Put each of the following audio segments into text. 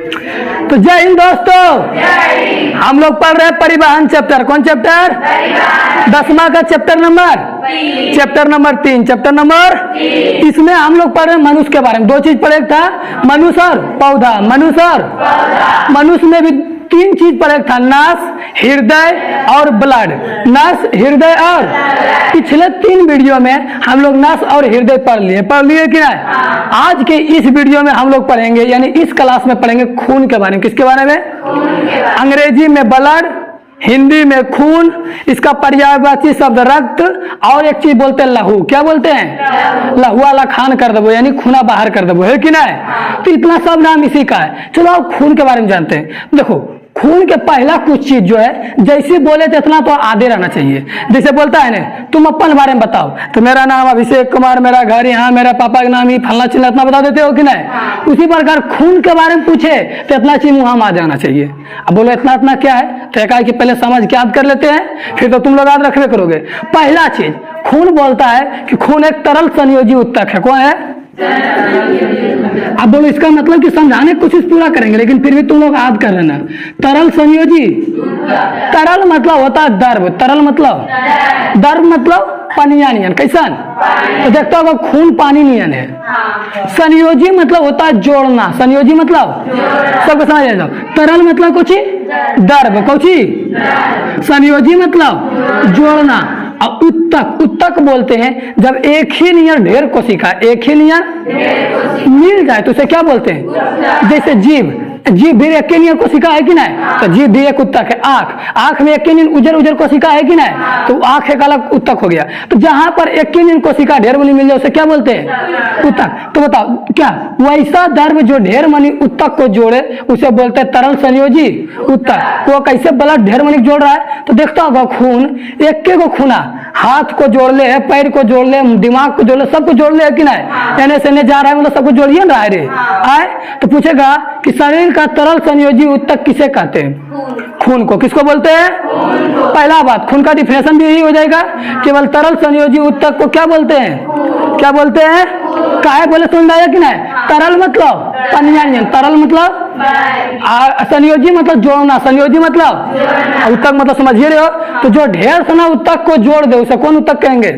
तो जय हिंद दोस्तों, हम लोग पढ़ रहे हैं परिवहन चैप्टर। कौन चैप्टर? 10वां का चैप्टर नंबर 3। चैप्टर नंबर इसमें हम लोग पढ़ रहे हैं मनुष्य के बारे में। 2 चीज पढ़े था, मनुष्य और पौधा। मनुष्य में भी 3 चीज पढ़े था, नस, हृदय और ब्लड। नस, हृदय और पिछले 3 वीडियो में हम लोग नस और हृदय पढ़ लिए कि नहीं? आज के इस वीडियो में हम लोग पढ़ेंगे, यानी इस क्लास में पढ़ेंगे खून के बारे में। किसके बारे में? अंग्रेजी में ब्लड, हिंदी में खून, इसका पर्यायवाची शब्द रक्त, और एक चीज बोलते हैं लहू। क्या बोलते हैं? लहू वाला खान कर दबो, यानी खूना बाहर कर दबो, है कि नहीं? तो इतना सब नाम इसी का है। चलो अब खून के बारे में जानते हैं। देखो, खून के पहला कुछ चीज जो है, जैसे बोले थे इतना तो आधे रहना चाहिए। जैसे बोलता है ना, तुम अपन बारे में बताओ, तो मेरा नाम अभिषेक कुमार, मेरा घर यहाँ, मेरा पापा का नाम ही, फलना चिल्ला, इतना बता देते हो कि नहीं? उसी प्रकार खून के बारे में पूछे तो इतना चीज मुँह आ जाना चाहिए। अब बोलो इतना क्या है, तो एक कि पहले समझ के याद कर लेते हैं, फिर तो तुम लोग याद रखबे करोगे। पहला चीज, खून बोलता है कि खून एक तरल संयोजी उत्तक है। कौन है? अब बोलो इसका मतलब कि समझाने की कोशिश पूरा करेंगे, लेकिन फिर भी तुम लोग याद कर लेना। तरल संयोजी, तरल मतलब होता है द्रव, तरल मतलब द्रव मतलब पानिया नियन। कैसन? तो देखता होगा खून पानी नियन है। संयोजी मतलब होता है जोड़ना। संयोजी मतलब सबको समझ आ जाओ। तरल मतलब कुछ द्रव, कुछ संयोजी मतलब जोड़ना। और उत्तक बोलते हैं जब एक ही नियर ढेर कोशिका, एक ही नियर मिल जाए तो उसे क्या बोलते हैं? जैसे जीव भी एक के नियर कोशिका है कि नहीं? तो जीव भी एक उत्तक है। आंख में एक के नियर उजर कोशिका है कि नहीं? तो आंख एक अलग उत्तक हो गया। तो जहां पर एक के नियर कोशिका ढेर मनी मिल जाए उसे क्या बोलते हैं? उत्तक। तो बताओ क्या वैसा द्रव जो ढेर मनी उत्तक को जोड़े उसे बोलते हैं तरल संयोजी उत्तक। वो कैसे ब्लड ढेर मनी जोड़ रहा है? तो देखता होगा खून एक के को खूना, हाथ को जोड़ ले, पैर को जोड़ ले, दिमाग को जोड़ ले, सबको जोड़ ले कि नहीं? एने से जा रहा है मतलब सबको जोड़िए ना रे। आए तो पूछेगा कि शरीर का तरल संयोजी उत्तक किसे कहते हैं? खून को। किसको बोलते हैं? पहला बात, खून का डिफिनेशन भी यही हो जाएगा। केवल तरल संयोजी उत्तक को क्या बोलते हैं? क्या बोलते हैं? काहे बोले समझ आया कि नहीं? तरल मतलब पनिया, तरल मतलब संयोजी मतलब जोड़ना, संयोजी मतलब उत्तक मतलब समझिए रहे हो। तो जो ढेर सना उत्तक को जोड़ दे उसे कौन उत्तक कहेंगे?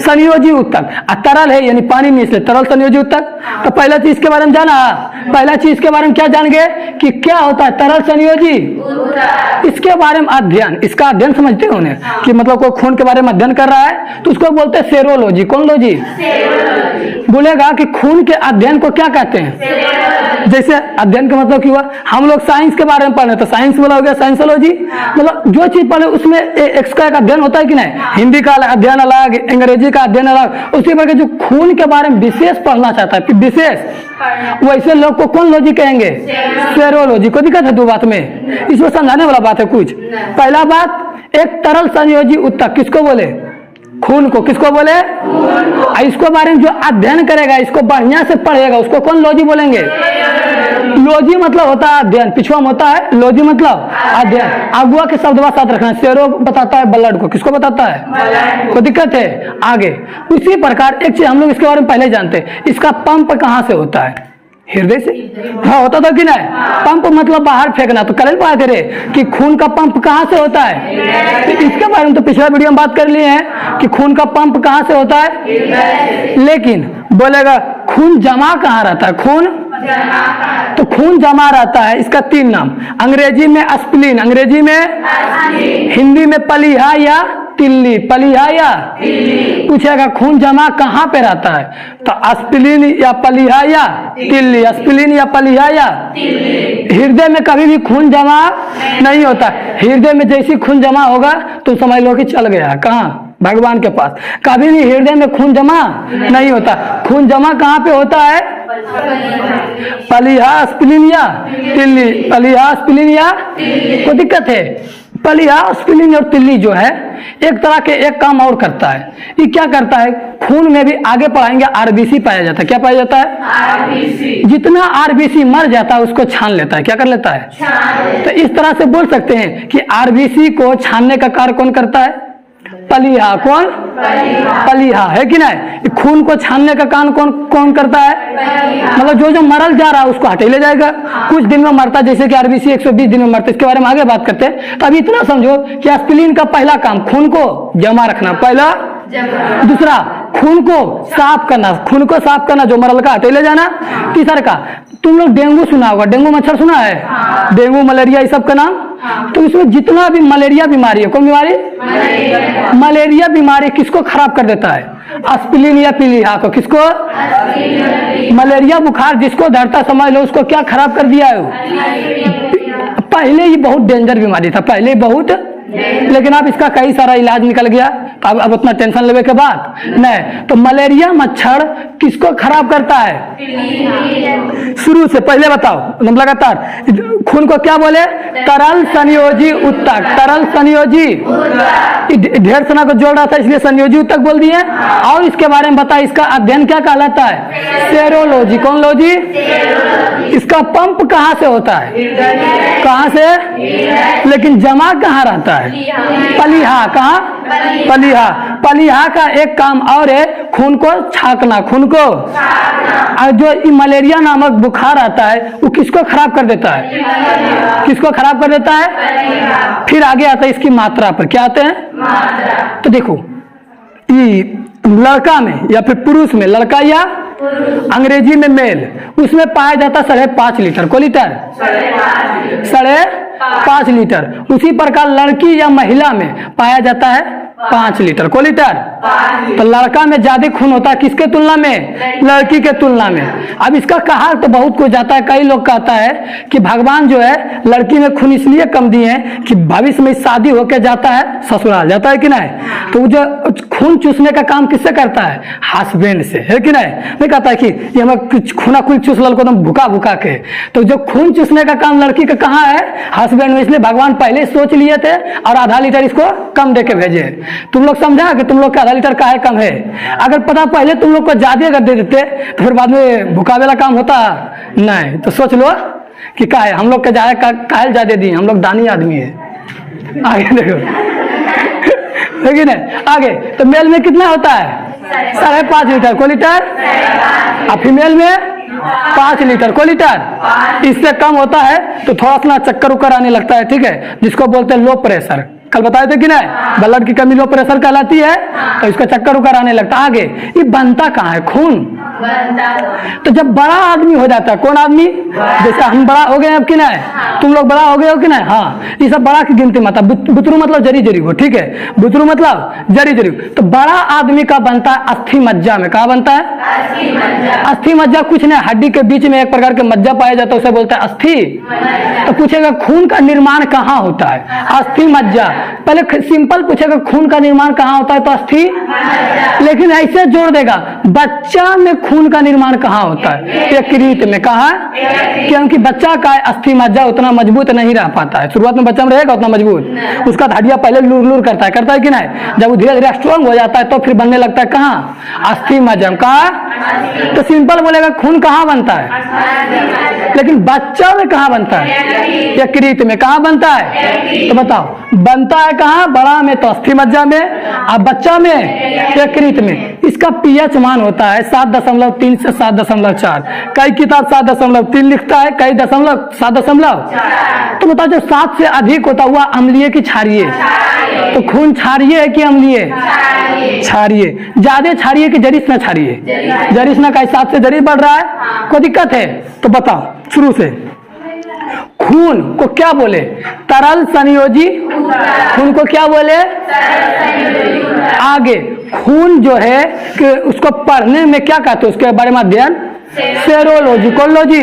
संयोजी उत्तक। तरल है यानी पानी में, इसलिए तरल संयोजी उत्तक। तो पहला चीज के बारे में जाना, पहला चीज के बारे में क्या जान गए कि क्या होता है तरल संयोजी। इसके बारे में अध्ययन, इसका अध्ययन समझते हो ने कि मतलब कोई खून के बारे में अध्ययन कर रहा है तो उसको बोलते हैं सेरोलॉजी। कौन लॉजी? बोलेगा कि खून के अध्ययन को क्या कहते हैं? जैसे अध्ययन का मतलब क्या हुआ, हम लोग साइंस के बारे में पढ़ रहे तो साइंस वाला हो गया साइंसोलॉजी। मतलब जो चीज पढ़े उसमें एक अध्ययन होता है कि नहीं? हिंदी का अध्ययन अलग, अंग्रेजी का अध्ययन अलग। उसी प्रकार जो खून के बारे में विशेष पढ़ना चाहता है, विशेष, वैसे लोग को कौन लॉजी कहेंगे? सेरोलॉजी। कोई दिक्कत है 2 बात में? इसमें समझाने वाला बात है कुछ। पहला बात, एक तरल संयोजी उत्तक किसको बोले? खून को। किसको बोले? इसको बारे में जो अध्ययन करेगा, इसको बढ़िया से पढ़ेगा, उसको कौन लॉजी बोलेंगे? लॉजी मतलब होता है अध्ययन, पिछुआ में होता है लॉजी मतलब अध्ययन। अगुआ के शब्द साथ रखना। सेरो बताता है ब्लड को। किसको बताता है? कोई दिक्कत है? आगे उसी प्रकार एक चीज हम लोग इसके बारे में पहले जानते हैं, इसका पंप कहाँ से होता है? हृदय से। हाँ होता था कि नहीं? पंप मतलब बाहर फेंकना। तो कल पाए थे कि खून का पंप कहाँ से होता है? तो इसके बारे में तो पिछला वीडियो में बात कर लिए हैं कि खून का पंप कहाँ से होता है। लेकिन बोलेगा खून जमा कहाँ रहता है? खून तो खून जमा रहता है, इसका 3 नाम। अंग्रेजी में स्प्लीन, अंग्रेजी में, हिंदी में पलीहा या तिल्ली, पलीहा या पूछेगा खून जमा कहाँ पे रहता है? तो स्प्लीन या पलीहा या तिल्ली, स्प्लीन या पलीहा या हृदय में कभी भी खून जमा नहीं होता। हृदय में जैसी खून जमा होगा तो समझ लो कि चल गया। कहाँ? भगवान के पास। कभी भी हृदय में खून जमा नहीं होता। खून जमा कहाँ पे होता है? पलीहा, स्प्लीन या तिल्ली, पलीहा, स्प्लीन या कोई दिक्कत है? पलीहा, स्प्लीन और तिल्ली जो है एक तरह के एक काम और करता है। ये क्या करता है? खून में भी आगे पढ़ाएंगे आरबीसी पाया जाता है। क्या पाया जाता है? आरबीसी। जितना आरबीसी मर जाता है उसको छान लेता है। क्या कर लेता है? तो इस तरह से बोल सकते हैं कि आरबीसी को छानने का कार्य कौन करता है? पलीहा। कौन? पलीहा, है कि नहीं? खून को छानने का काम कौन कौन करता है? मतलब जो मरल जा रहा है उसको हटे ले जाएगा। कुछ दिन में मरता, जैसे कि आरबीसी 120 दिन में मरता, इसके बारे में आगे बात करते हैं। तो अभी इतना समझो कि एस्पिरिन का पहला काम खून को जमा रखना, पहला। दूसरा, खून को साफ करना, खून को साफ करना, जो मरल का हटे ले जाना। तीसरा का, तुम लोग डेंगू सुना होगा, डेंगू मच्छर सुना है? डेंगू, मलेरिया, इस सब का नाम। तो इसमें जितना भी मलेरिया बीमारी है, कौन बीमारी? मलेरिया बीमारी किसको खराब कर देता है? एस्पिरिन या पीलिहा को। किसको? मलेरिया बुखार जिसको धरता समझ लो उसको क्या खराब कर दिया है? पहले ही बहुत डेंजर बीमारी था, पहले बहुत, लेकिन अब इसका कई सारा इलाज निकल गया। अब उतना टेंशन लेने के बाद नहीं। तो मलेरिया मच्छर किसको खराब करता है? शुरू से पहले बताओ लगातार। खून को क्या बोले? तरल संयोजी उत्तक। तरल संयोजी, ढेर सना को जोड़ रहा था इसलिए संयोजी उत्तक बोल दिए। और इसके बारे में बता, इसका अध्ययन क्या कहलाता है? सेरोलॉजी। कौन लॉजी? इसका पंप कहाँ से होता है? कहाँ से? लेकिन जमा कहाँ रहता है? पलीहा। कहाँ? पलीहा। पलीहा का एक काम और है, खून को छाकना, खून को। और जो मलेरिया नामक बुखार आता है वो किसको खराब कर देता है? किसको खराब कर देता है? फिर आगे आता है इसकी मात्रा पर। क्या आते हैं? तो देखो, लड़का में या फिर पुरुष में, लड़का या अंग्रेजी में मेल, उसमें पाया जाता 5.5 लीटर। को लीटर? 5.5 लीटर। उसी प्रकार लड़की या महिला में पाया जाता है 5 लीटर। को लीटर? तो लड़का में ज्यादा खून होता है किसके तुलना में? लड़की के तुलना में। अब इसका कहा तो बहुत कुछ जाता है। कई लोग कहता है कि भगवान जो है लड़की में खून इसलिए कम दिए हैं कि भविष्य में शादी होकर जाता है ससुराल, जाता है कि नहीं? तो जो खून चूसने का काम किससे करता है? हस्बैंड से, है कि नहीं कहता है कि ये हमें खूना खून चूस लो एकदम भुका भुका के। तो जो खून चूसने का काम लड़की का कहाँ है? हस्बैंड में। इसलिए भगवान पहले सोच लिए थे और आधा लीटर इसको कम दे के भेजे। तुम लोग समझा कि तुम लोग का आधा लीटर का है कम है? अगर पता पहले तुम लोग को ज्यादा अगर दे देते तो फिर बाद में भुकावे वाला काम होता नहीं। तो सोच लो कि क्या है, हम लोग का ज्यादा दिए, हम लोग दानी आदमी है। आगे देखो, है कि नहीं? आगे तो मेल में कितना होता है? 5.5 लीटर। को लीटर? और फीमेल में 5 लीटर। को लीटर? इससे कम होता है तो थोड़ा सा चक्कर उक्कर आने लगता है, ठीक है, जिसको बोलते हैं लो प्रेशर। कल बताए थे कि नहीं? ब्लड की कमी लो प्रेशर कहलाती है, तो इसका चक्कर उक्कर आने लगता है। आगे ये बनता कहाँ है? खून। तो जब बड़ा आदमी हो जाता है, कौन आदमी? जैसे हम बड़ा हो गए अब कि नहीं? तुम लोग बड़ा हो गए हो कि नहीं? हाँ, ये सब बड़ा की गिनती मत। बुतरू मतलब जरी जरी हो, ठीक है, बुतरू मतलब जरी जरी। तो बड़ा आदमी का बनता है अस्थि मज्जा में। कहाँ बनता है? अस्थि मज्जा कुछ नहीं, हड्डी के बीच में एक प्रकार के मज्जा पाया जाता है, उसे बोलता है अस्थि। तो पूछेगा खून का निर्माण कहाँ होता है? अस्थि मज्जा। पहले सिंपल पूछेगा खून का निर्माण कहाँ होता है तो अस्थि, लेकिन ऐसे जोड़ देगा बच्चा में खून का निर्माण कहाँ होता है? यकृत में। कहाँ? क्योंकि बच्चा का अस्थि मज्जा उतना मजबूत नहीं रह पाता है। शुरुआत में बच्चा में रहेगा उतना मजबूत, उसका हड्डियां पहले लूर लूर करता है कि नहीं? जब वो धीरे धीरे स्ट्रॉन्ग हो जाता है तो फिर बनने लगता है कहाँ? अस्थि मज्जा। कहाँ? तो सिंपल बोलेगा खून कहाँ बनता है, लेकिन बच्चा में कहाँ बनता है? यकृत में। कहाँ बनता है? तो बताओ, बनता है कहाँ? बड़ा में तो अस्थि मज्जा में, और बच्चा में यकृत में। इसका पीएच मान होता है 7.3 से 7.4। कई किताब 7.3 लिखता है, कई 7.4। तो बताओ जो 7 से अधिक होता हुआ अम्लीय की क्षारीय? तो खून क्षारीय है कि अम्लीय? क्षारीय। ज्यादा क्षारीय कि जरिष्ठ न क्षारीय? जरिष्ठ न। का 7 से जरिष्ठ बढ़ रहा है, कोई दिक्कत है? तो बताओ शुरू से। खून को क्या बोले? तरल संयोजी। खून को क्या बोले? आगे खून जो है कि उसको पढ़ने में क्या कहते हैं, उसके बारे में अध्ययन सेरोलॉजी। कोलॉजी।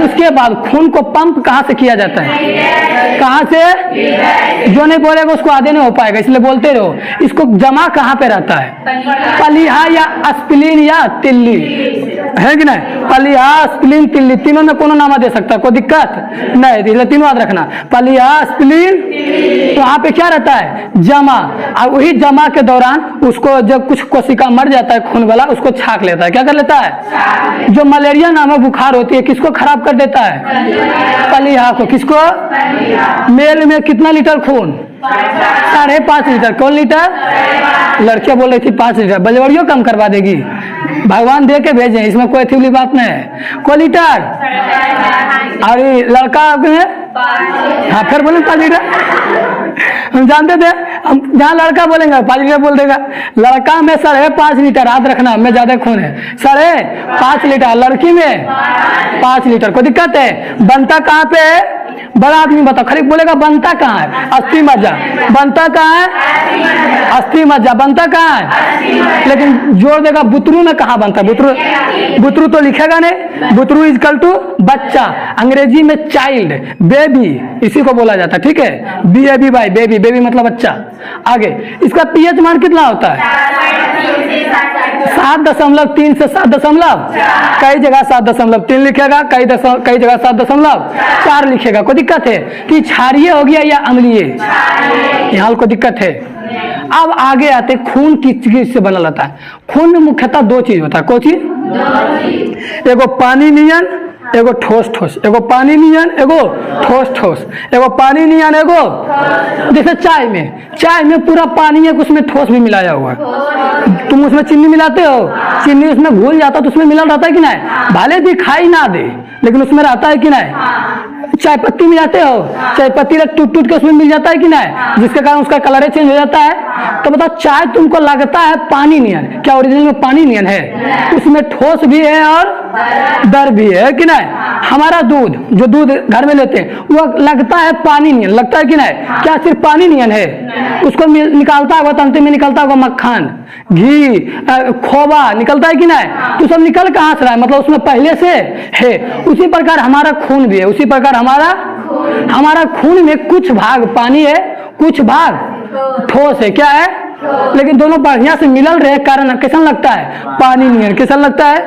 उसके बाद खून को पंप कहाँ से किया जाता है? कहाँ से? जो नहीं बोलेगा उसको आधे नहीं हो पाएगा, इसलिए बोलते रहो। इसको जमा कहाँ पे रहता है? पलीहा या एस्पिरिन या तिल्ली, है कि नहीं? पलीहा, एस्पिरिन, तिल्ली, तीनों में कोनो नामा दे सकता है, कोई दिक्कत नहीं, इसलिए तीनों याद रखना। पलीहा, एस्पिरिन, तो वहाँ पे क्या रहता है? जमा। और वही जमा के दौरान उसको जब कुछ कोशिका मर जाता है खून वाला, उसको छाक लेता है। क्या कर लेता है? जो मलेरिया नामक बुखार होती है किसको खराब कर देता है? पलीहा को। किसको? मेल में कितना लीटर खून? 5.5 लीटर। कौन लीटर? लड़कियां बोल रही थी 5 लीटर। बजवड़ियों कम करवा देगी, भगवान दे के भेजे, इसमें कोई ऐसी बात नहीं है। को लीटर? अरे लड़का हाँ फिर बोले 5 लीटर। हम जानते थे, हम जहाँ लड़का बोलेंगे 5 लीटर बोल देगा। लड़का में 5.5 लीटर, याद रखना, में ज्यादा खून है। 5.5 लीटर, लड़की में 5 लीटर। कोई दिक्कत है? बनता कहाँ पे है? बड़ा आदमी बताओ, खाली बोलेगा बनता कहाँ है? अस्थि मज्जा। बनता कहाँ है? अस्थि मज्जा। बनता कहाँ है? लेकिन जोड़ देगा बुतरू में कहाँ बनता है? बुतरू तो लिखेगा नहीं। बुतरू इज इक्वल टू बच्चा, अंग्रेजी में चाइल्ड, बेबी, इसी को बोला जाता है। ठीक है, BABY, बेबी। बेबी मतलब बच्चा। आगे इसका pH मान कितना होता है? 7.3 से 7. कई जगह 7.3 लिखेगा, कई जगह 7.4 लिखेगा। कोई दिक्कत है कि क्षारीय हो गया या अम्लीय? यहाँ को दिक्कत है। अब आगे आते, खून किस चीज से बना रहता है? खून में मुख्यतः 2 चीज होता है। कौन चीज? एगो पानी नियन, एगो ठोस ठोस। एगो पानी नियन, एगो ठोस ठोस। एगो पानी नियन, एगो जैसे चाय में पूरा पानी है, उसमें ठोस भी मिलाया हुआ है। तुम उसमें चीनी मिलाते हो, चीनी उसमें घुल जाता तो उसमें मिला रहता है कि नहीं? भले दिखाई ना दे लेकिन उसमें रहता है कि नहीं? चाय पत्ती मिलाते हो, चाय पत्ती टूट के उसमें मिल जाता है कि नहीं? जिसके कारण उसका कलर चेंज हो जाता है। तो बताओ, चाय तुमको लगता है पानी नियन, क्या ओरिजिनल में पानी नियन है? उसमें ठोस भी है और दर भी है कि नहीं? हमारा दूध, जो दूध घर में लेते हैं, वो लगता है पानी नियन, लगता है कि नहीं? क्या सिर्फ पानी नियन है? उसको निकालता होगा तो अंतिम में निकलता होगा मक्खन, घी, खोवा निकलता है कि नहीं? तो सब निकल कहाँ से रहा है? मतलब उसमें पहले से है। उसी प्रकार हमारा खून भी है। उसी प्रकार हमारा खून में कुछ भाग पानी है, कुछ भाग ठोस है। क्या है? लेकिन दोनों बढ़िया से मिलल रहे कारण कैसा लगता है? पानी नियन। कैसा लगता है?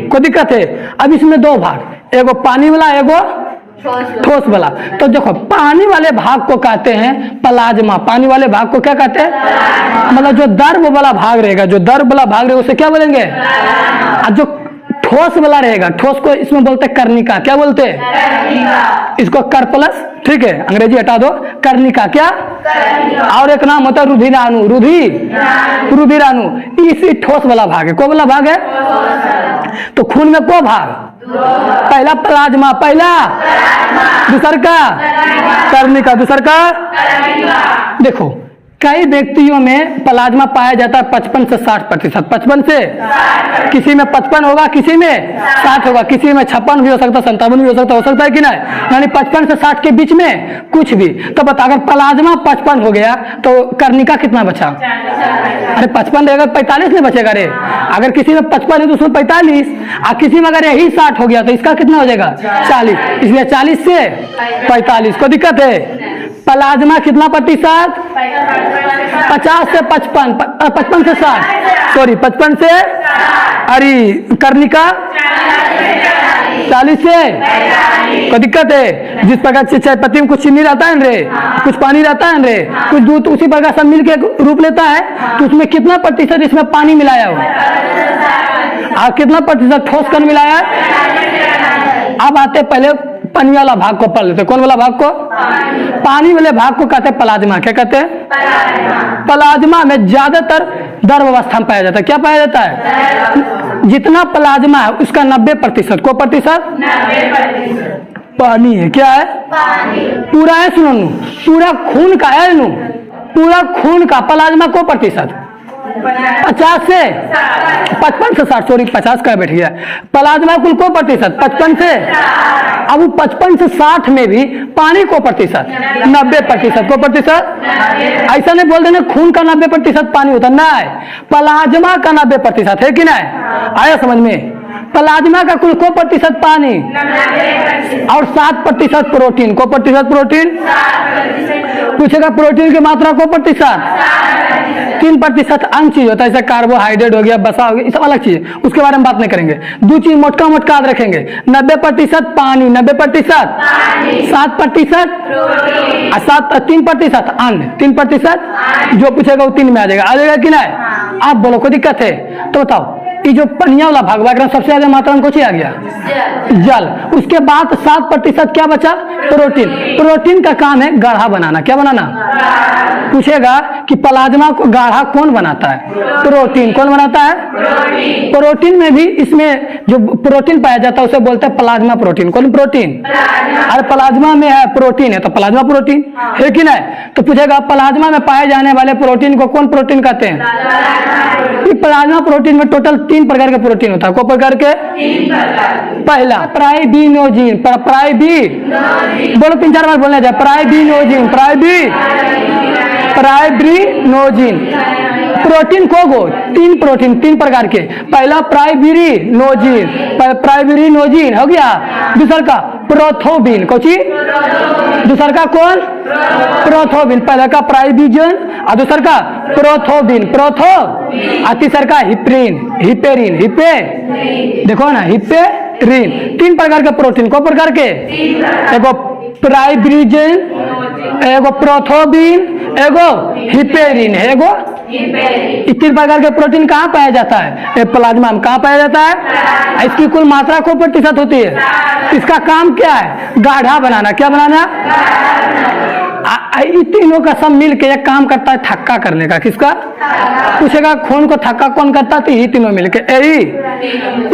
कोई दिक्कत है? अब इसमें 2 भाग, एगो पानी वाला, एगो ठोस वाला। तो देखो, पानी वाले भाग को कहते हैं प्लाज्मा। पानी वाले भाग को क्या कहते हैं? मतलब जो द्रव वाला भाग रहेगा, जो द्रव वाला भाग रहेगा उसे क्या बोलेंगे? और जो ठोस वाला रहेगा, ठोस को इसमें बोलते हैं कर्णिका। क्या बोलते हैं? इसको कर प्लस, ठीक है, अंग्रेजी हटा दो, कर्णिका। क्या? और एक नाम होता है रुधिराणु। रुधिराणु इसी ठोस वाला भाग है। कौन वाला भाग है? तो खून में को भाग? पहला प्लाज्मा, पहला, दूसर का कर्णिका, दूसर का। देखो, कई व्यक्तियों में प्लाज्मा पाया जाता है 55 से 60%। 55 से, किसी में 55 होगा, किसी में 60 होगा, किसी में 56 भी हो सकता है, 57 भी हो सकता है कि नहीं? यानी 55 से 60 के बीच में कुछ भी। तो बता, अगर प्लाज्मा 55 हो गया तो कर्णिका कितना बचा? अरे 55 रहेगा, 45 नहीं बचेगा रे। अगर किसी में 55 है तो उसमें 45, और किसी में अगर यही 60 हो गया तो इसका कितना हो जाएगा? 40। इसलिए 40 से 45। को दिक्कत है? प्लाज्मा कितना प्रतिशत? 50 से 55, 55 से 60, सॉरी 55 से, अरे कर्णिका 40 से। कोई दिक्कत है? जिस प्रकार से चाय पत्ती में कुछ चीनी रहता है रे, कुछ पानी रहता है रे, कुछ दूध, उसी प्रकार सब मिलके रूप लेता है। तो उसमें कितना प्रतिशत इसमें पानी मिलाया हुआ? और कितना प्रतिशत ठोस कण मिलाया है? अब आते पहले पानी वाला भाग को पढ़ लेते। कौन वाला भाग को? पानी वाले भाग को कहते हैं प्लाज्मा। क्या कहते हैं? प्लाज्मा में ज्यादातर द्रव अवस्था में पाया जाता है। क्या पाया जाता है? जितना प्लाज्मा है उसका 90%, को प्रतिशत 90% पानी है। क्या है? पानी। पूरा है, सुनो, पूरा खून का है, पूरा खून का प्लाज्मा को प्रतिशत 50 से 55 से 60, सॉरी 50 का बैठ गया। प्लाज्मा कुल को प्रतिशत 55 से, अब 55 से 60 में भी पानी को प्रतिशत 90%, को प्रतिशत। ऐसा नहीं बोल देना खून का 90% पानी होता, नहीं, प्लाज्मा का 90% है कि नहीं? आया समझ में? प्लाज्मा का कुल को प्रतिशत पानी और 7% प्रोटीन। को प्रतिशत प्रोटीन? पूछेगा प्रोटीन की मात्रा को प्रतिशत। 3% अंग चीज होता है, जैसे कार्बोहाइड्रेट हो गया, बसा हो गया, ये सब अलग चीज, उसके बारे में बात नहीं करेंगे। 2 चीज मोटका याद रखेंगे, 90% पानी, 90%, 7% 3% अन्न, 3% जो पूछेगा वो 3 में आ जाएगा कि नहीं? आप बोलो, कोई दिक्कत है? तो बताओ, ये जो पनिया वाला भाग वाइब्रेशन सबसे ज्यादा मात्रा में कुछ ही आ गया जल। उसके बाद 7% क्या बचा? प्रोटीन। प्रोटीन का काम है गाढ़ा बनाना। क्या बनाना? पूछेगा कि प्लाज्मा को गाढ़ा कौन बनाता है? प्रोटीन। कौन बनाता है? प्रोटीन में भी इसमें जो प्रोटीन पाया जाता है उसे बोलते हैं प्लाज्मा प्रोटीन। कौन प्रोटीन? अरे प्लाज्मा में है प्रोटीन है तो प्लाज्मा प्रोटीन है कि नहीं? तो पूछेगा प्लाज्मा में पाए जाने वाले प्रोटीन को कौन प्रोटीन कहते हैं? प्लाज्मा प्रोटीन में टोटल 3 प्रकार के प्रोटीन होता है। कौन प्रकार के? पहला प्राइबिनोजिन। बोलो 3-4 बार बोलना जाए। प्राइबिनोजिन। प्रोटीन को गो 3 प्रकार के। पहला प्राइबिनोजिन हो गया। दूसरा का प्रोथोबिन। कौची? दूसरा का कौन? प्रोथोबिन। पहला का प्राइबिजन और दूसरा का प्रोथोबिन। और तीसरा का हिपेरिन। देखो ना हिपेरिन। 3 प्रकार के प्रोटीन। को प्रकार के? एगो प्राइबिजन, एगो प्रोथोबिन, एगो हिपेरिन। एगो 3 प्रकार के प्रोटीन कहाँ पाया जाता है? प्लाज्मा में। कहाँ पाया जाता है? इसकी कुल मात्रा को प्रतिशत होती है। इसका काम क्या है? गाढ़ा बनाना। क्या बनाना? ये तीनों का सब मिल के एक काम करता है थक्का करने का। किसका? पूछेगा खून को थक्का कौन करता है? तो ये तीनों मिलके।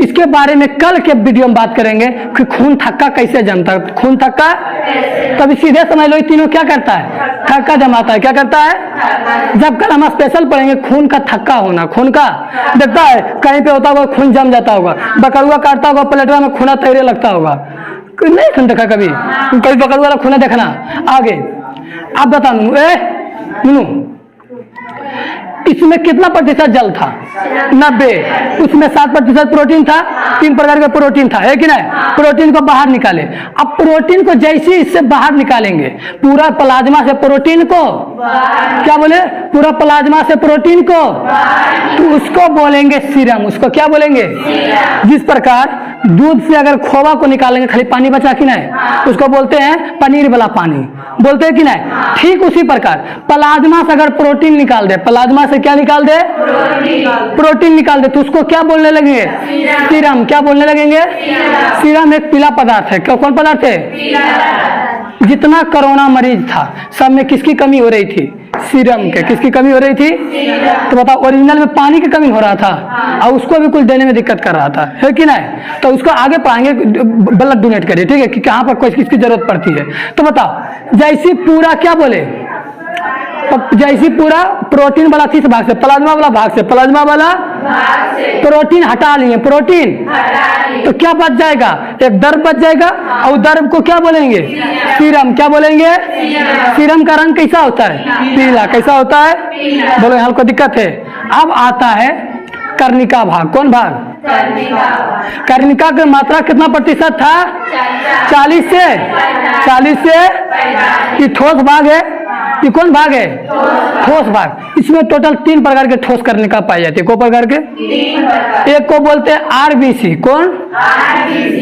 इसके बारे में कल के वीडियो में बात करेंगे कि खून थक्का कैसे जमता है। खून थक्का तभी सीधे समझ लो ये तीनों क्या करता है? थक्का जमाता है। क्या करता है? जब कल हम स्पेशल पढ़ेंगे खून का थक्का होना। खून का देखता है कहीं पे होता होगा खून जम जाता होगा, बकरुआ काटता होगा प्लेटवा में खूना तैरने लगता होगा। नहीं खून देखा कभी बकरुआ वाला खूना देखना। आगे आप बता नूनू इसमें कितना प्रतिशत जल था? 90। उसमें 7% प्रोटीन था। 3 प्रकार का प्रोटीन था, है कि नहीं? प्रोटीन को बाहर निकाले। अब प्रोटीन को जैसे इससे बाहर निकालेंगे पूरा प्लाज्मा से प्रोटीन को क्या बोले? पूरा प्लाज्मा से प्रोटीन को तो उसको बोलेंगे सीरम। उसको क्या बोलेंगे? जिस प्रकार दूध से अगर खोवा को निकालेंगे खाली पानी बचा कि नहीं, उसको बोलते हैं पनीर वाला पानी। बोलते हैं कि नहीं? ठीक उसी प्रकार प्लाज्मा से अगर प्रोटीन निकाल दे, प्लाज्मा से क्या निकाल दे? प्रोटीन निकाल दे तो उसको क्या बोलने लगेंगे? सीरम। क्या बोलने लगेंगे? सीरम एक पीला पदार्थ है। कौन पदार्थ है? जितना कोरोना मरीज था सब में किसकी कमी हो रही थी? सीरम के। किसकी कमी हो रही थी? तो बताओ ओरिजिनल में पानी की कमी हो रहा था और उसको भी कुछ देने में दिक्कत कर रहा था, है कि नहीं? तो उसको आगे पढ़ाएंगे ब्लड डोनेट करिए, ठीक है, कि कहाँ पर कोई किसकी जरूरत पड़ती है। तो बताओ जैसी पूरा क्या बोले? जैसी पूरा प्रोटीन वाला किस भाग से? प्लाज्मा वाला भाग से। प्लाज्मा वाला प्रोटीन हटा लिए। प्रोटीन तो क्या बच जाएगा? एक द्रव बच जाएगा और द्रव को क्या बोलेंगे? सीरम। क्या बोलेंगे? सीरम का रंग कैसा होता है? पीला। कैसा होता है? बोलो यहाँ को दिक्कत है। अब आता है कर्णिका भाग। कौन भाग? कर्णिका की मात्रा कितना प्रतिशत था? 40 से ये ठोस भाग है। ये कौन भाग है? ठोस भाग। इसमें टोटल 3 प्रकार के ठोस कर्णिका पाई जाती है। को प्रकार के? एक को बोलते हैं आरबीसी। कौन?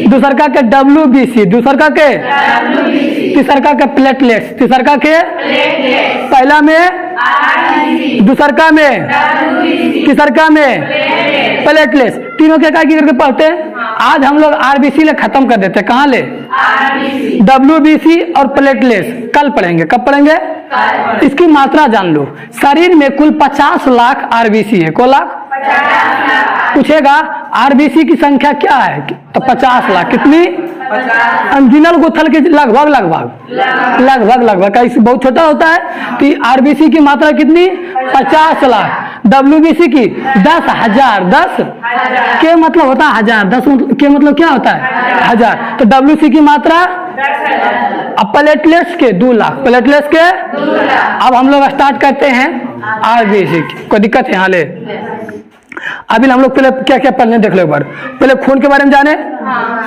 दूसरा का के डब्ल्यूबीसी। दूसरा के? तीसरा का प्लेटलेट्स। तीसरा के? पहला में दूसरा में तीसरा में प्लेटलेट्स। तीनों के काय करके पढ़ते हैं। आज हम लोग आरबीसी ले खत्म कर देते हैं। कहाँ ले? डब्ल्यूबीसी और प्लेटलेट्स कल पढ़ेंगे। कब पढ़ेंगे? इसकी मात्रा जान लो। शरीर में कुल 50 लाख आरबीसी है। को लाख? पूछेगा आरबीसी की संख्या क्या है? तो 50 लाख। कितनी? अंजिनल गुथल के लगभग का बहुत छोटा होता है। तो आरबीसी की मात्रा कितनी? 50 लाख। डब्ल्यूबीसी की 10,000। 10 के मतलब होता है 1000। 10 के मतलब क्या होता है? 1000। तो डब्ल्यूसी की मात्रा। अब प्लेटलेट्स के 2 लाख। प्लेटलेट्स के अब हम लोग स्टार्ट करते हैं आरबीसी। कोई दिक्कत है? यहाँ ले अभी हम लोग पहले क्या क्या पढ़ने देख लो एक बार। पहले खून के बारे में जाने।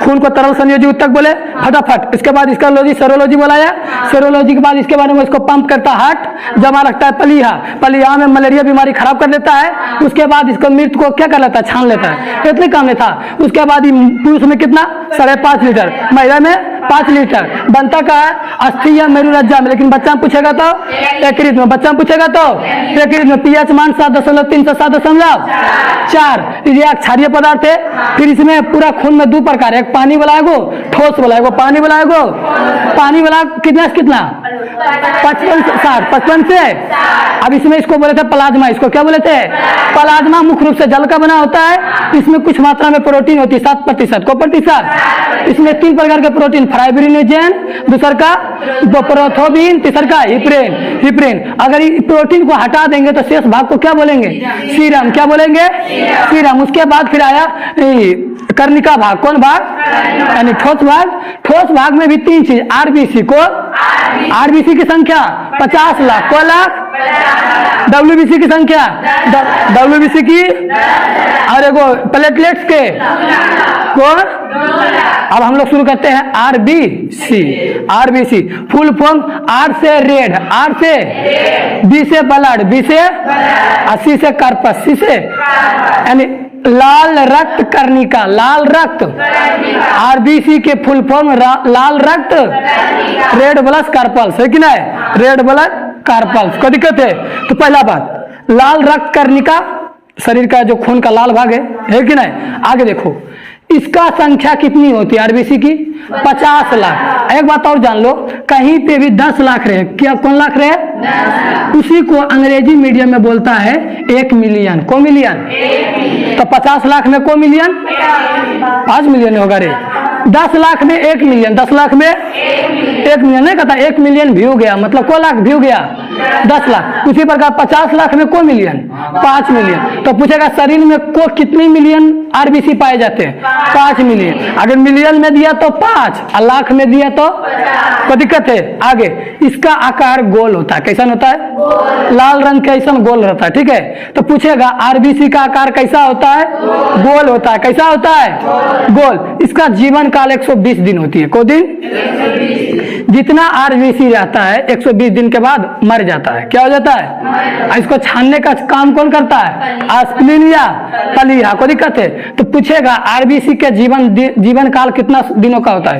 खून को तरल संयोजी ऊतक बोले फटाफट। इसके बाद इसका लॉजी सेरोलॉजी बोलाया। सेरोलॉजी के बाद इसके बारे में इसको पंप करता हार्ट, जमा रखता है पलीहा, पलीहा में मलेरिया बीमारी खराब कर देता है। उसके बाद इसको मृत को क्या कर लेता है, छान लेता है। इतने काम में था। उसके बाद पुरुष में कितना 5.5 लीटर, महिला में 5 लीटर बनता का है अस्थि या मेरुरज्जा में। लेकिन बच्चा पूछेगा तो यकृत में, बच्चा पूछेगा तो यकृत में। पीएच मान 7.3 से 7.4। ये क्षारीय पदार्थ है। फिर इसमें पूरा खून में 2 प्रकार है, एक पानी वाला है, ठोस वाला है। पानी वाला है, पानी वाला कितना से कितना 55 से 60, 55 से। अब इसमें इसको बोले थे प्लाज्मा, इसको क्या बोले थे प्लाज्मा। मुख्य रूप से जल का बना होता है। इसमें कुछ मात्रा में प्रोटीन होती है 7% को प्रतिशत। इसमें 3 प्रकार के प्रोटीन, फाइब्रिनोजेन, दूसर का प्रोथोबिन, तीसर का हिप्रिन। अगर इस प्रोटीन को हटा देंगे तो शेष भाग को क्या बोलेंगे, सीरम। क्या बोलेंगे, सीरम। उसके बाद फिर आया कर्णिका भाग। कौन भाग, यानी ठोस भाग। ठोस भाग में भी 3 चीज, आरबीसी को, आरबीसी की संख्या 50 लाख, को लाख, डब्ल्यूबीसी की संख्या, डब्ल्यूबीसी की, और एगो प्लेटलेट्स के कौन। अब हम लोग शुरू करते हैं RBC. RBC full form R से रेड, आर से, बी से ब्लड, बी से, सी से कार्पस, सी से यानी लाल रक्त कर्णिका, लाल रक्त। आरबीसी के फुल फॉर्म लाल रक्त, रेड ब्लड कार्पल्स है कि नहीं, रेड ब्लड कार्पल्स। कोई दिक्कत है तो पहला बात लाल रक्त कर्णिका शरीर का जो खून का लाल भाग है कि नहीं। आगे देखो इसका संख्या कितनी होती है आरबीसी की, 50 लाख। एक बात और जान लो, कहीं पे भी 10 लाख रहे, क्या कौन लाख रहे, उसी को अंग्रेजी मीडियम में बोलता है 1 मिलियन। को मिलियन, तो 50 लाख में को मिलियन, 5 मिलियन होगा रे। 10 लाख में 1 मिलियन, 10 लाख में 1 मिलियन नहीं कहता, 1 मिलियन व्यू गया, मतलब को लाख व्यू गया 10 लाख। उसी प्रकार 50 लाख में को मिलियन, 5 मिलियन। तो पूछेगा शरीर में को कितनी मिलियन आरबीसी पाए जाते हैं, 5 मिलियन। अगर मिलियन में दिया तो 5 और लाख में दिया तो दिक्कत है। आगे इसका आकार गोल होता है, कैसा होता है, लाल रंग कैसा गोल रहता है, ठीक है। तो पूछेगा आरबीसी का आकार कैसा होता है, गोल होता है। कैसा होता है, गोल। इसका जीवन काल 120 दिन होती है। को दिन, जितना आरबीसी रहता है 120 दिन के बाद मर जाता है। क्या हो जाता है, इसको छानने का काम कौन करता है, एस्पिरिन या पलीहा। को दिक्कत है तो पूछेगा आरबीसी के जीवन काल कितना दिनों का होता है,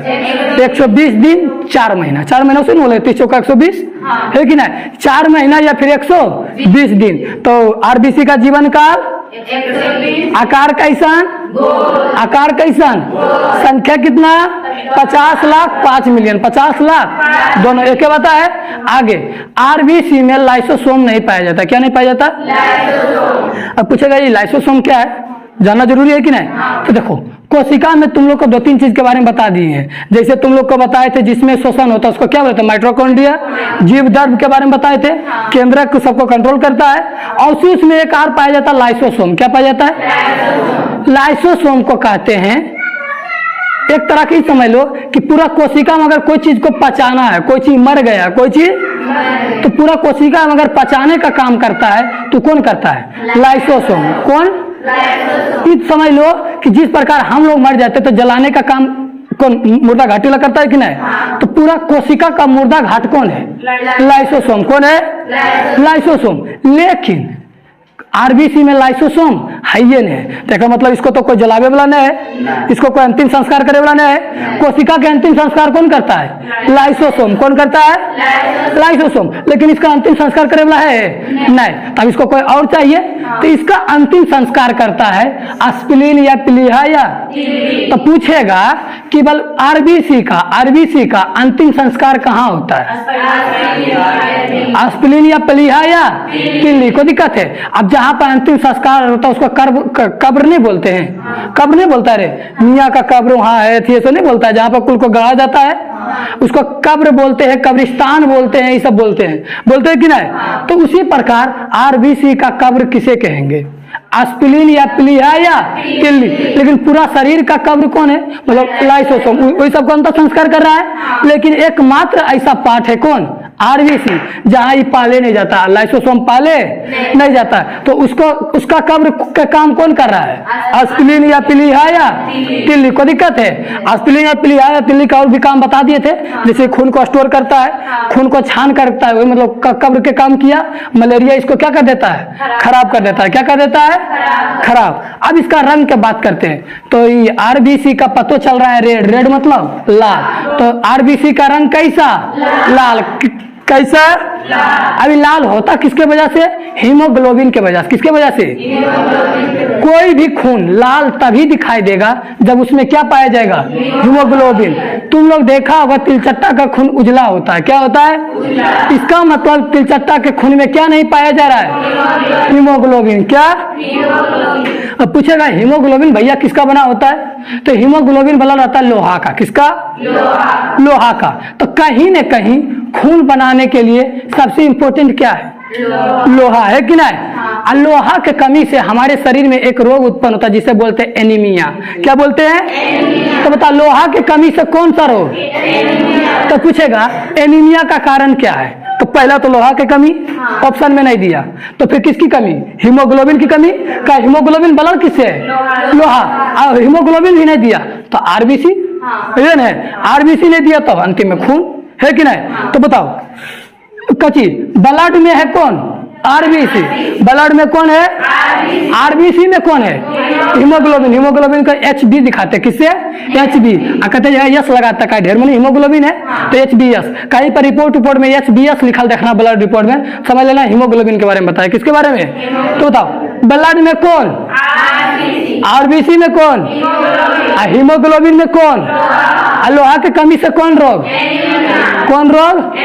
120 दिन 4 महीना। 4 महीनों से बोले 30 चौका 120 है कि नहीं, 4 महीना या फिर 120 दिन। तो आरबीसी का जीवन काल, आकार कैसन, आकार कैसन, संख्या कितना 50 लाख 5 मिलियन, 50 लाख दोनों एक बता है। आगे आरबीसी में लाइसोसोम नहीं पाया जाता। क्या नहीं पाया जाता, अब पूछेगा ये लाइसोसोम क्या है, जानना जरूरी है कि नहीं। तो देखो कोशिका में तुम लोग को 2-3 चीज के बारे में बता दिए हैं। जैसे तुम लोग को बताए थे जिसमें शोषण होता है उसको क्या बोलते हैं, माइटोकॉन्ड्रिया। जीव द्रव्य के बारे में बताए थे, केंद्रक सबको कंट्रोल करता है। और उसी उसमें एक और पाया जाता है लाइसोसोम। क्या पाया जाता है, लाइसोसोम को कहते हैं एक तरह की समझ लो कि पूरा कोशिका में अगर कोई चीज को पचाना है, कोई चीज मर गया कोई चीज, तो पूरा कोशिका में अगर पचाने का काम करता है तो कौन करता है, लाइसोसोम। कौन, इस समझ लो कि जिस प्रकार हम लोग मर जाते तो जलाने का काम कौन, मुर्दा घाटी वाला करता है कि नहीं। तो पूरा कोशिका का मुर्दा घाट कौन है, लाइसोसोम। कौन है, लाइसोसोम। लेकिन आरबीसी में लाइसोसोम है ये नहीं है। देखो मतलब इसको तो कोई जलावे वाला नहीं है, इसको कोई अंतिम संस्कार करे वाला नहीं है। कोशिका के अंतिम संस्कार कौन करता है, लाइसोसोम। कौन करता है, लाइसोसोम। लेकिन इसका अंतिम संस्कार करे वाला है नहीं, तब इसको कोई और चाहिए। तो इसका अंतिम संस्कार करता है एस्पिरिन या पलीहा या। तो पूछेगा कि बल आरबीसी का अंतिम संस्कार कहाँ होता है, एस्पिरिन या पलीहा या पिल्ली। को दिक्कत है। अब जहां पर अंतिम संस्कार होता है उसको कब्र नहीं बोलते हैं, कब्र नहीं बोलता रे, मियाँ का कब्र वहां है थी ऐसा नहीं बोलता है। जहां पर कुल को गड़ा जाता है उसको कब्र बोलते हैं, कब्रिस्तान बोलते हैं, ये सब बोलते हैं कि नहीं। तो उसी प्रकार आरबीसी का कब्र किसे कहेंगे, एस्पिरिन या पलीहा या पिल्ली। लेकिन पूरा शरीर का कब्र कौन है, मतलब लाइसोसोम। वही सबको अंतर संस्कार कर रहा है। लेकिन एकमात्र ऐसा पार्ट है कौन, आरबीसी, जहां ये पाले नहीं जाता, लाइसोसोम पाले नहीं जाता, तो उसको उसका कब्र का काम कौन कर रहा है? स्प्लीन या प्लीहा या तिल्ली को दिक्कत है। स्प्लीन या प्लीहा या तिल्ली का और भी काम बता दिए थे, जैसे खून को स्टोर करता है, खून को छान करता है, वही मतलब कब्र के काम किया। मलेरिया इसको क्या कर देता है? खराब कर देता है। क्या कर देता है? खराब। अब इसका रंग की बात करते हैं, तो ये आरबीसी का पता चल रहा है रेड, रेड मतलब लाल, तो आरबीसी का रंग कैसा? लाल। कैसा? अभी लाल होता किसके वजह से? हीमोग्लोबिन के वजह से। किसके वजह से? कोई भी खून लाल तभी दिखाई देगा जब उसमें क्या पाया जाएगा? हीमोग्लोबिन। तुम लोग देखा होगा तिलचट्टा का खून उजला होता है। क्या होता है? इसका मतलब तिलचट्टा के खून में क्या नहीं पाया जा रहा है? हीमोग्लोबिन। क्या? अब पूछेगा हीमोग्लोबिन भैया किसका बना होता है? तो हीमोग्लोबिन बना रहता है लोहा का। किसका? लोहा का। तो कहीं न कहीं खून बनाने के लिए सबसे इंपॉर्टेंट क्या है? लोहा है कि नहीं? लोहा के कमी से हमारे शरीर में एक रोग उत्पन्न होता है जिसे बोलते हैं एनीमिया। क्या बोलते हैं? तो बता, लोहा की कमी से कौन सा रोग? तो पूछेगा एनीमिया का कारण क्या है? तो पहला तो लोहा की कमी, ऑप्शन में नहीं दिया, तो फिर किसकी कमी? हीमोग्लोबिन की कमी। का हीमोग्लोबिन बना किससे है? लोहा। हीमोग्लोबिन भी नहीं दिया तो आरबीसी है, आरबीसी नहीं दिया तो अंतिम में खून है कि नहीं? तो बताओ कची ब्लड में है कौन? आरबीसी। ब्लड में कौन है? आरबीसी में कौन है? हीमोग्लोबिन। हीमोग्लोबिन का एचबी दिखाते हैं। किससे? एचबी। कहते हैं यस लगाता है, ढेर मनी हीमोग्लोबिन है तो एचबीएस। कहीं पर रिपोर्ट में एचबीएस लिखा देखना, ब्लड रिपोर्ट में समझ लेना हीमोग्लोबिन के बारे में बताया। किसके बारे में? तो बताओ ब्लड में कौन? आरबीसी में कौन? हीमोग्लोबिन में कौन? लोहा की कमी से कौन रोग? कौन रोग?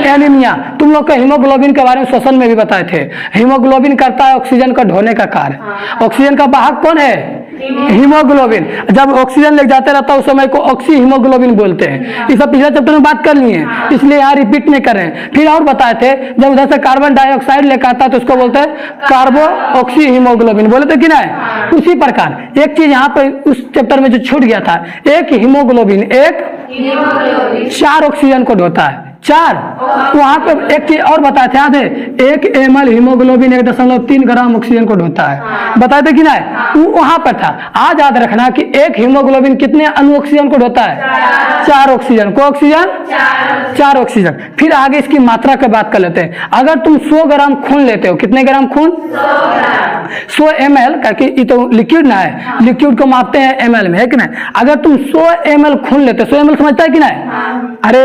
एनीमिया। तुम लोग को हीमोग्लोबिन के बारे में श्वसन में भी बताए थे। हीमोग्लोबिन करता है ऑक्सीजन का ढोने का कार्य। ऑक्सीजन का वाहक कौन है? हीमोग्लोबिन। जब ऑक्सीजन ले जाते रहता है उस समय को ऑक्सी हीमोग्लोबिन बोलते हैं। इस पिछले चैप्टर में बात कर ली है, इसलिए यहाँ रिपीट नहीं कर रहे हैं। फिर और बताए थे जब उधर से कार्बन डाइऑक्साइड लेकर आता है तो उसको बोलते हैं कार्बो ऑक्सी हीमोग्लोबिन। बोले थे कि नहीं? उसी प्रकार एक चीज यहाँ पर उस चैप्टर में जो छूट गया था, एक हीमोग्लोबिन एक 4 ऑक्सीजन को ढोता है। 4। वहां पे एक चीज और बताए थे, याद है? 1 ml हीमोग्लोबिन 1.3 ग्राम ऑक्सीजन को ढोता है। बताए थे कि नहीं? वहां पर था। आज याद रखना कि एक हीमोग्लोबिन कितने अणु ऑक्सीजन को ढोता है? 4 ऑक्सीजन को। Oxygen 4 oxygen. फिर आगे इसकी मात्रा की बात कर लेते हैं। अगर तुम 100 ग्राम खून लेते हो, कितने ग्राम खून? 100 ml, क्योंकि ये तो लिक्विड ना है, लिक्विड को मापते हैं ml में, है कि नहीं? अगर तुम 100 ml खून लेते हो, 100 ml समझता है कि नहीं? अरे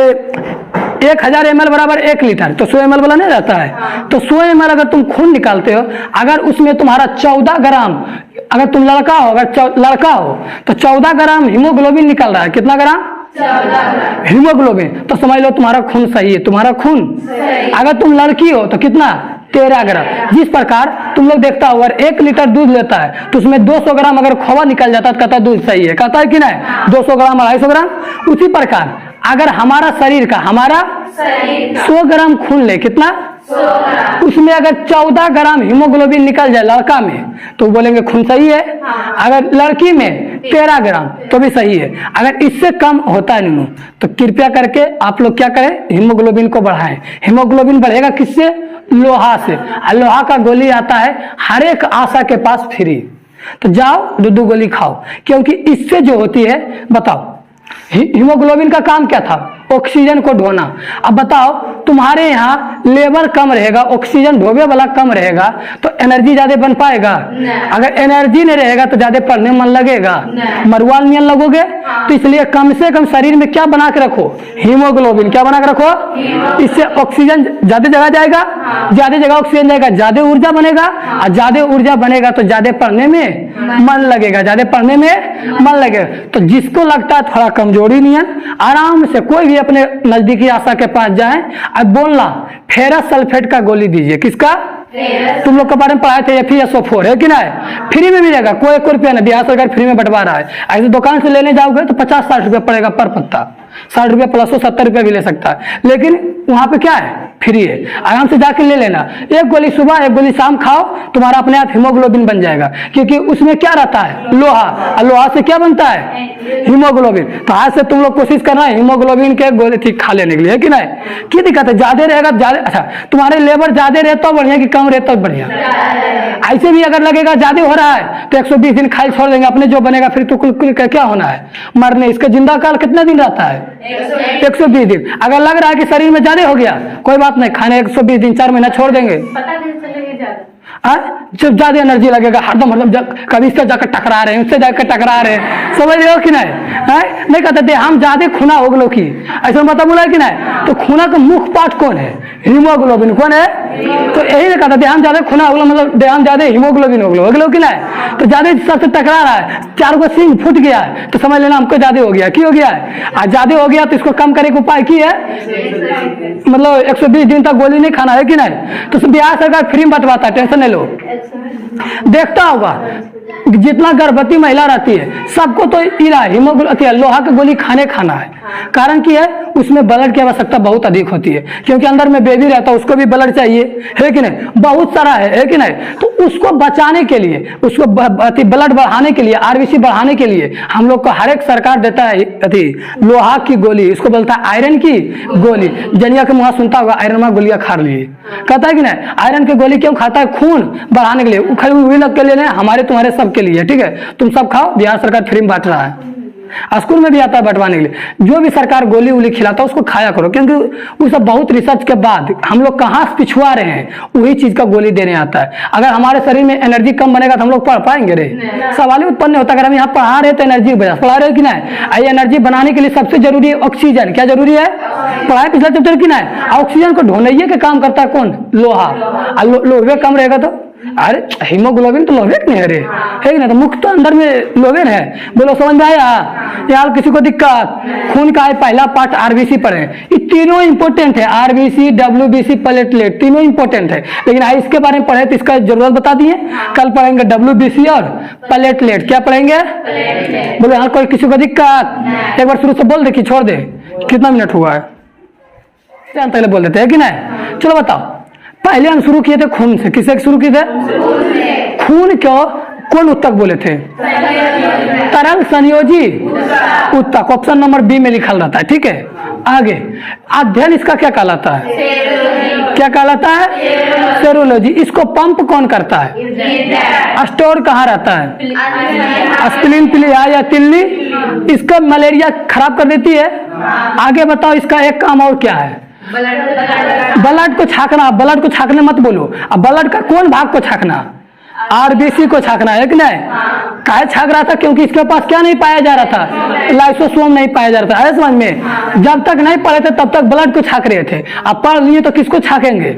1000 ml बराबर 1 लीटर, तो 100 ml वाला नहीं रहता है। तो 100 ml अगर तुम खून निकालते हो, अगर उसमें तुम्हारा 14 ग्राम, अगर तुम लड़का हो, अगर लड़का हो तो 14 ग्राम हीमोग्लोबिन निकल रहा है। कितना ग्राम? हीमोग्लोबिन। तो समझ लो तुम्हारा खून सही है। तुम्हारा खून अगर तुम लड़की हो तो कितना? 13 ग्राम। जिस प्रकार तुम लोग देखता हो अगर 1 लीटर दूध लेता है तो उसमें 200 ग्राम अगर खोवा निकल जाता है तो कहता है दूध सही है। कहता है कि नहीं? 200 ग्राम 250 ग्राम। उसी प्रकार अगर हमारा शरीर का 100 ग्राम खून ले, कितना? 100 ग्राम। उसमें अगर 14 ग्राम हीमोग्लोबिन निकल जाए लड़का में तो बोलेंगे खून सही है। अगर लड़की में 13 ग्राम तो भी सही है। अगर इससे कम होता है नीनू तो कृपया करके आप लोग क्या करें? हीमोग्लोबिन को बढ़ाएं। हीमोग्लोबिन बढ़ेगा किससे? लोहा से। लोहा का गोली आता है हर एक आशा के पास फ्री, तो जाओ 2 गोली खाओ, क्योंकि इससे जो होती है, बताओ हीमोग्लोबिन का काम क्या था? ऑक्सीजन को ढोना। अब बताओ तुम्हारे यहाँ लेबर कम रहेगा, ऑक्सीजन ढोने वाला कम रहेगा तो एनर्जी ज्यादा बन पाएगा? अगर एनर्जी नहीं रहेगा तो ज्यादा पढ़ने मन लगेगा? मरुआल नियन लगोगे। तो इसलिए कम से कम शरीर में क्या बना के रखो? हीमोग्लोबिन। क्या बना के रखो? इससे ऑक्सीजन ज्यादा जगह जाएगा, ज्यादा जगह ऑक्सीजन जाएगा, ज्यादा ऊर्जा बनेगा, और ज्यादा ऊर्जा बनेगा तो ज्यादा पढ़ने में मन लगेगा, ज्यादा पढ़ने में मन लगेगा। तो जिसको लगता है थोड़ा कमजोरी नियन, आराम से कोई भी अपने नजदीकी आशा के पास जाए, अब बोलना फेरस सल्फेट का गोली दीजिए। किसका? तुम लोग के बारे में पढ़ाए थे FeSO4, है कि नहीं? फ्री में मिलेगा, कोई 1 रुपया नहीं, बिहार सरकार फ्री में बंटवा रहा है। ऐसे दुकान से लेने जाओगे तो 50-60 रुपया पड़ेगा पर पत्ता, 60 रुपया प्लस 70 रुपया भी ले सकता है। लेकिन वहां पे क्या है? फ्री है, आराम से जाके ले लेना। एक गोली सुबह एक गोली शाम खाओ, तुम्हारा अपने आप हीमोग्लोबिन बन जाएगा, क्योंकि उसमें क्या रहता है, लोहा, और लोहा से क्या बनता है, हीमोग्लोबिन। तो आज से तुम लोग कोशिश करना है हीमोग्लोबिन के गोली ठीक खा लेने के लिए, है कि नहीं? क्या दिक्कत है, ज्यादा रहेगा ज्यादा, अच्छा तुम्हारे लेबर ज्यादा रहे तो बढ़िया कि कम रहे तो बढ़िया। ऐसे भी अगर लगेगा ज्यादा हो रहा है तो 120 दिन खाई छोड़ देंगे, अपने जो बनेगा फिर तो कुल क्या होना है, मरने। इसका जिंदा काल कितना दिन रहता है, 120 दिन। अगर लग रहा है कि शरीर में ज्यादा हो गया, कोई बात नहीं, खाने 120 दिन 4 महीना छोड़ देंगे। जब ज्यादा एनर्जी लगेगा हरदम कभी इससे जाकर टकरा रहे हैं, उससे जाकर टकरा रहे हैं, समझ रहे हो कि नहीं? नहीं कहते हम ज्यादा खूना हो गलो की, ऐसा बता बोला कि नहीं? तो खूना का मुख्य पार्ट कौन है, हीमोग्लोबिन कौन है? तो यही कहता थे हम ज्यादा खूना हो गलो, मतलब हम ज्यादा हीमोग्लोबिन हो गलो कि नहीं? तो ज्यादा सबसे टकरा रहा है, 4 गो सिंह फूट गया है तो समझ लेना हमको ज्यादा हो गया। की हो गया है? आज ज्यादा हो गया तो इसको कम करने का उपाय की है, मतलब 120 दिन तक गोली नहीं खाना, है कि नहीं? तो बिहार सरकार फ्री में बंटवाता है, टेंशन नहीं लो। देखता होगा जितना गर्भवती महिला रहती है सबको तो हीमोग्लोबिन लोहा की गोली खाना है। कारण की है, उसमें ब्लड की आवश्यकता बहुत अधिक होती है, क्योंकि अंदर में बेबी रहता है, उसको भी ब्लड चाहिए, है कि नहीं? बहुत सारा है कि नहीं? तो उसको बचाने के लिए, उसको ब्लड बढ़ाने के लिए, आरबीसी बढ़ाने के लिए हम लोग को हर एक सरकार देता है लोहा की गोली, इसको बोलता है आयरन की गोली। जनिया के मुँह सुनता होगा आयरन में गोलियां खा लिए, कहता है कि नहीं? आयरन की गोली क्यों खाता है? खून बढ़ाने के लिए, खाली वही लोग के लिए नहीं, हमारे तुम्हारे सबके लिए, ठीक है? तुम सब खाओ, बिहार सरकार फ्री में बांट रहा है, स्कूल में भी आता है बंटवाने के लिए। जो भी सरकार गोली उली खिलाता है उसको खाया करो, क्योंकि वो सब बहुत रिसर्च के बाद हम लोग कहाँ से पिछुआ रहे हैं, वही चीज का गोली देने आता है। अगर हमारे शरीर में एनर्जी कम बनेगा तो हम लोग पढ़ पाएंगे रे? सवाल ही उत्पन्न होता है। अगर हम यहाँ पढ़ा रहे तो एनर्जी पढ़ा रहे कि नहीं? ये एनर्जी बनाने के लिए सबसे जरूरी है ऑक्सीजन। क्या जरूरी है? पढ़ाई पिछला चैप्टर की नहीं, ऑक्सीजन को ढोने के काम करता है कौन? लोहा। लोहे कम रहेगा तो अरे हीमोग्लोबिन तो लोहे नहीं है रे, है कि नहीं? तो मुख्य तो अंदर में लोहे है। बोलो समझ में आया? यार किसी को दिक्कत? खून का है पहला पार्ट आरबीसी पढ़े, ये तीनों इंपोर्टेंट है, आरबीसी, डब्ल्यूबीसी, प्लेटलेट, तीनों इंपोर्टेंट है। लेकिन आज इसके बारे में पढ़े तो इसका जरूरत बता दिए। कल पढ़ेंगे डब्ल्यूबीसी और प्लेटलेट। क्या पढ़ेंगे? बोलो हाँ, कोई किसी को दिक्कत? एक बार शुरू से बोल दे कि छोड़ दे। कितना मिनट हुआ है? पहले बोल देते हैं कि नहीं? चलो बताओ, पहले हम शुरू किए थे खून से। किससे शुरू किए थे? खून क्यों? कौन उत्तक बोले थे? तरल संयोजी उत्तक, ऑप्शन नंबर बी में लिखा रहता है, ठीक है? आगे अध्ययन इसका क्या कहलाता है? क्या कहलाता है? सेरोलॉजी। इसको पंप कौन करता है? स्टोर कहाँ रहता है? स्प्लीन, प्लीहा या तिल्ली। इसका मलेरिया खराब कर देती है। आगे बताओ इसका एक काम और क्या है? ब्लड को छाकना। ब्लड को छाकने मत बोलो, अब ब्लड का कौन भाग को छाकना? आरबीसी को छाकना, है कि नहीं? काहे छाक रहा था? क्योंकि इसके पास क्या नहीं पाया जा रहा था? लाइसोसोम नहीं पाया जा रहा था, है समझ में? जब तक नहीं पढ़े थे तब तक ब्लड को छाक रहे थे, अब पढ़ लिए तो किसको छाकेंगे?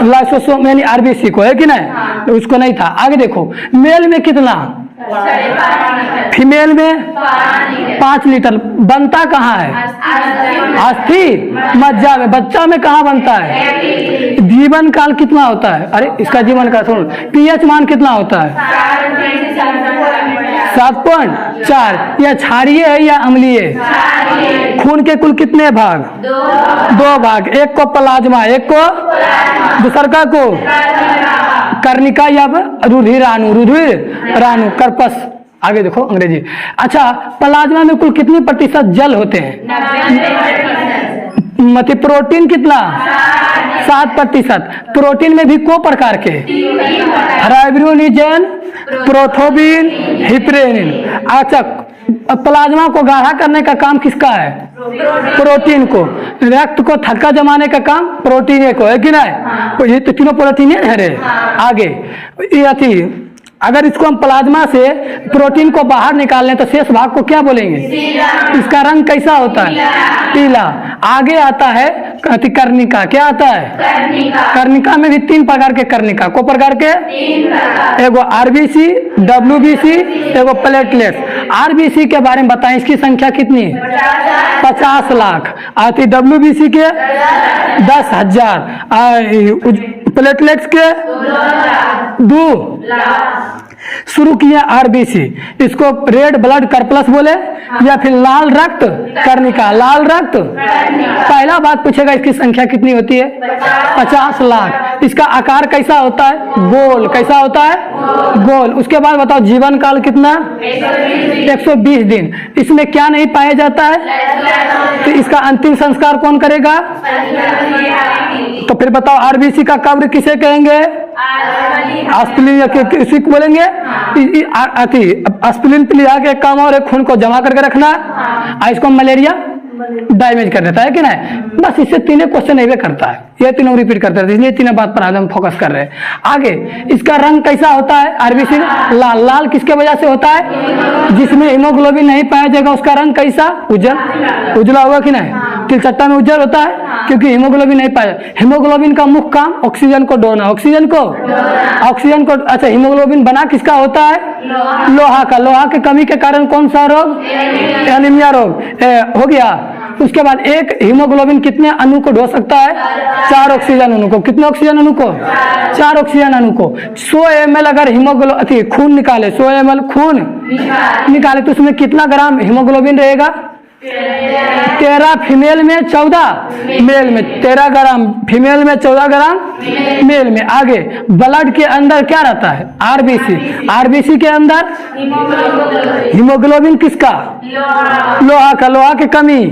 लाइसोसोम यानी आरबीसी को, है कि नहीं? उसको नहीं था। आगे देखो, मेल में कितना, फीमेल में 5 लीटर। बनता कहाँ है? अस्थि मज्जा में। बच्चा में कहाँ बनता है? जीवन काल कितना होता है? अरे इसका जीवन काल सुन, पीएच मान कितना होता है? 7.4। यह क्षारीय है या अम्लीय? खून के कुल कितने भाग? 2 भाग। एक को प्लाज्मा, एक को दूसरा को कर्णिका या रुधिराणु। रुधिराणु कर्पस। आगे देखो अंग्रेजी। अच्छा, प्लाज्मा में कुल कितनी प्रतिशत जल होते हैं? प्रोटीन कितना? 7%। प्रोटीन में भी को प्रकार के? राइब्रोनिजन, प्रोथोबिन, हिप्रेनिन। अच्छा, प्लाज्मा को गाढ़ा करने का काम किसका है? प्रोटीन को। रक्त को थक्का जमाने का काम प्रोटीन को, है कि नहीं? ये तो तीनों प्रोटीन है रे। आगे ये थी, अगर इसको हम प्लाज्मा से प्रोटीन को बाहर निकाल लें तो शेष भाग को क्या बोलेंगे? इसका रंग कैसा होता है? पीला। आगे आता है कर्णिका। क्या आता है? कर्णिका में भी 3 प्रकार के कर्णिका। को प्रकार के? एगो आरबीसी, डब्ल्यूबीसी, एगो प्लेटलेट। आरबीसी के बारे में बताएं, इसकी संख्या कितनी है? 50 लाख। आती डब्ल्यूबीसी के 10,000। प्लेटलेट्स के 2 लाख। शुरू किया आरबीसी, इसको रेड ब्लड कर्पल्स बोले या फिर लाल रक्त कर्णिका, लाल रक्त। पहला बात पूछेगा इसकी संख्या कितनी होती है? 50 लाख। इसका आकार कैसा होता है? गोल। कैसा होता है? गोल। उसके बाद बताओ जीवन काल कितना? 120 दिन। इसमें क्या नहीं पाया जाता है? तो इसका अंतिम संस्कार कौन करेगा? तो फिर बताओ आरबीसी का कब्र किसे कहेंगे? एस्पिरिन या किसी को बोलेंगे? एस्पिरिन पिला के काम और एक खून को जमा करके रखना, इसको मलेरिया डैमेज कर देता है कि नहीं? बस इससे तीनों क्वेश्चन नहीं करता है, ये तीनों रिपीट करते रहते हैं, इसलिए तीनों बात पर आज हम फोकस कर रहे हैं। आगे इसका रंग कैसा होता है? आरबीसी लाल। लाल किसके वजह से होता है? जिसमें हीमोग्लोबिन नहीं पाया जाएगा उसका रंग कैसा? उज्जल। उजला होगा कि नहीं? तिलचट्टा में उज्जल होता है क्योंकि हीमोग्लोबिन नहीं पाया। हीमोग्लोबिन का मुख्य काम ऑक्सीजन को ढोना, ऑक्सीजन को। अच्छा, हीमोग्लोबिन बना किसका होता है? लोहा का। लोहा की कमी के कारण कौन सा रोग? एनीमिया रोग हो गया। उसके बाद एक हीमोग्लोबिन कितने अणु को ढो सकता है? 4 ऑक्सीजन अणु को। कितने ऑक्सीजन अणु को? 4 ऑक्सीजन अणु को। 100 ml अगर खून निकाले, 100 ml खून निकाले तो उसमें कितना ग्राम हीमोग्लोबिन रहेगा? 13। फीमेल में 14, मेल में 13 ग्राम, फीमेल में 14 ग्राम, मेल में। आगे ब्लड के अंदर क्या रहता है? आरबीसी। आरबीसी के अंदर हीमोग्लोबिन किसका? लोहा का। लोहा की कमी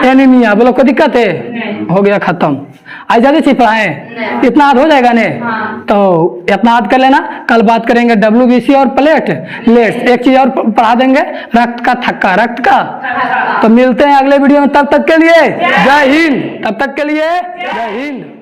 एनीमिया। बोलो कोई दिक्कत है? हो गया खत्म। आज ज्यादा चीज पढ़ाएं, इतना याद हो जाएगा ने? तो इतना याद कर लेना। कल बात करेंगे WBC और प्लेट्स। एक चीज और पढ़ा देंगे, रक्त का थक्का, रक्त का। तो मिलते हैं अगले वीडियो में, तब तक के लिए जय हिंद। तब तक के लिए जय हिंद।